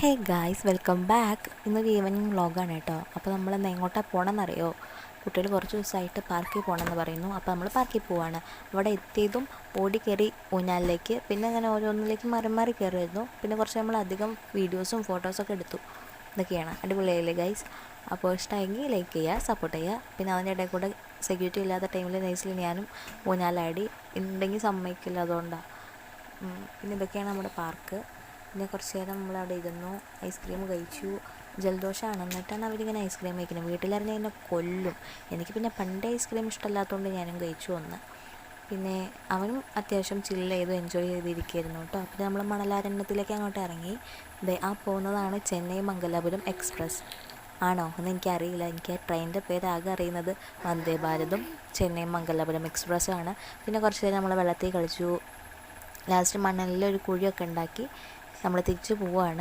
Hey guys, welcome back. ഇന്നൊരു evening വ്ളോഗാണ് കേട്ടോ. അപ്പോൾ നമ്മളിന്ന് എങ്ങോട്ടാണ് പോകണമെന്നറിയോ? കുട്ടികൾ കുറച്ച് ദിവസമായിട്ട് പാർക്കിൽ പോകണമെന്ന് പറയുന്നു. അപ്പോൾ നമ്മൾ പാർക്കിൽ പോവാണ്. അവിടെ എത്തിയതും ഓടി കയറി ഊഞ്ഞാലിലേക്ക്, പിന്നെ അങ്ങനെ ഓരോന്നിലേക്ക് മാറി മാറി കയറിയിരുന്നു. പിന്നെ കുറച്ച് നമ്മൾ അധികം വീഡിയോസും ഫോട്ടോസൊക്കെ എടുത്തു. ഇതൊക്കെയാണ് അടിപൊളിയായില്ലേ ഗൈസ്? അപ്പോൾ ഇഷ്ടമായെങ്കിൽ ലൈക്ക് ചെയ്യുക, സപ്പോർട്ട് ചെയ്യുക. പിന്നെ അതിൻ്റെ ഇടയിൽ കൂടെ സെക്യൂരിറ്റി ഇല്ലാത്ത ടൈമിൽ നൈസിൽ ഞാനും ഊഞ്ഞാലാടി. ഉണ്ടെങ്കിൽ സമ്മതിക്കില്ല, അതുകൊണ്ടാണ്. പിന്നെ ഇതൊക്കെയാണ് നമ്മുടെ പാർക്ക്. പിന്നെ കുറച്ച് നേരം നമ്മളവിടെ ഇരുന്നു, ഐസ്ക്രീം കഴിച്ചു. ജലദോഷമാണ്, എന്നിട്ടാണ് അവരിങ്ങനെ ഐസ്ക്രീം കഴിക്കുന്നത്. വീട്ടിലിറങ്ങി എന്നെ കൊല്ലും. എനിക്ക് പിന്നെ പണ്ടേ ഐസ്ക്രീം ഇഷ്ടമല്ലാത്തതുകൊണ്ട് ഞാനും കഴിച്ചു വന്ന്. പിന്നെ അവനും അത്യാവശ്യം ചില്ല് ചെയ്തു എൻജോയ് ചെയ്തിരിക്കുകയായിരുന്നു കേട്ടോ. പിന്നെ നമ്മൾ മണലാരണ്യത്തിലേക്ക് അങ്ങോട്ട് ഇറങ്ങി. ആ പോകുന്നതാണ് ചെന്നൈ മംഗലാപുരം എക്സ്പ്രസ്. ആണോ എന്ന് എനിക്കറിയില്ല. എനിക്ക് ട്രെയിനിൻ്റെ പേര് ആകെ അറിയുന്നത് വന്ദേ ഭാരതും ചെന്നൈ മംഗലാപുരം എക്സ്പ്രസ്സും ആണ്. പിന്നെ കുറച്ച് നേരം നമ്മൾ വെള്ളത്തിൽ കളിച്ചു. ലാസ്റ്റ് മണ്ണിലൊരു കുഴിയൊക്കെ ഉണ്ടാക്കി നമ്മൾ തിരിച്ചു പോവുകയാണ്.